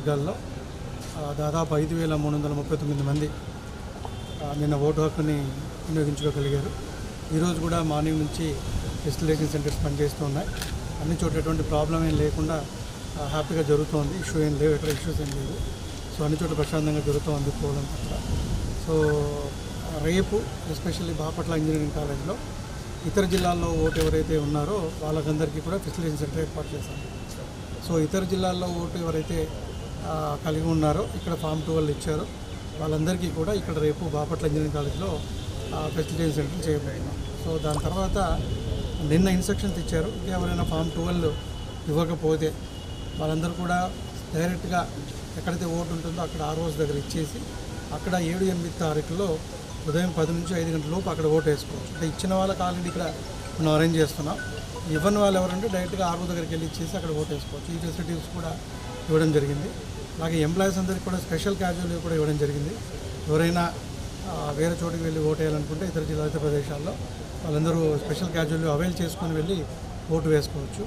నియోజకవర్గాల్లో దాదాపు 5,339 మంది నిన్న ఓటు హక్కుని వినియోగించుకోగలిగారు. ఈరోజు కూడా మార్నింగ్ నుంచి డిస్టిలేషన్ సెంటర్స్ పనిచేస్తూ ఉన్నాయి. అన్ని చోట్ల ఎటువంటి ప్రాబ్లం ఏం లేకుండా హ్యాపీగా జరుగుతోంది. ఇష్యూ ఏం లేవు, ఎక్కడ ఇష్యూస్ ఏం లేదు. సో అన్ని చోట్ల ప్రశాంతంగా జరుగుతోంది పోవడం పట్ల. సో రేపు ఎస్పెషల్లీ బాపట్ల ఇంజనీరింగ్ కాలేజ్లో ఇతర జిల్లాల్లో ఓటు ఎవరైతే ఉన్నారో వాళ్ళకందరికీ కూడా డిస్టిలేషన్ సెంటర్ ఏర్పాటు చేశాము. సో ఇతర జిల్లాల్లో ఓటు ఎవరైతే కలిగి ఉన్నారో, ఇక్కడ ఫామ్ 12 ఇచ్చారో వాళ్ళందరికీ కూడా ఇక్కడ రేపు బాపట్ల ఇంజనీరింగ్ కాలేజ్లో ఫెసిలిటేషన్ సెంటర్ చేయబోతున్నాం. సో దాని తర్వాత నిన్న ఇన్స్ట్రక్షన్స్ ఇచ్చారు, ఎవరైనా ఫామ్ 12 ఇవ్వకపోతే వాళ్ళందరూ కూడా డైరెక్ట్గా ఎక్కడైతే ఓటు ఉంటుందో అక్కడ ROs దగ్గర ఇచ్చేసి అక్కడ 7-8 తారీఖులో ఉదయం 10 నుంచి 5 గంటల లోపు అక్కడ ఓటు వేసుకోవచ్చు. అంటే ఇచ్చిన వాళ్ళకి ఆల్రెడీ ఇక్కడ మనం అరేంజ్ చేస్తున్నాం. ఇవ్వని వాళ్ళు ఎవరంటే డైరెక్ట్గా RO దగ్గరికి వెళ్ళి ఇచ్చేసి అక్కడ ఓటు వేసుకోవచ్చు. ఈ ఫెసిలిటీస్ కూడా ఇవ్వడం జరిగింది. అలాగే ఎంప్లాయీస్ అందరికీ కూడా స్పెషల్ క్యాజువల్ కూడా ఇవ్వడం జరిగింది. ఎవరైనా వేరే చోటుకి వెళ్ళి ఓటు వేయాలనుకుంటే ఇతర జిల్లా ఇతర ప్రదేశాల్లో వాళ్ళందరూ స్పెషల్ క్యాజువల్ అవైల్ చేసుకొని వెళ్ళి ఓటు వేసుకోవచ్చు.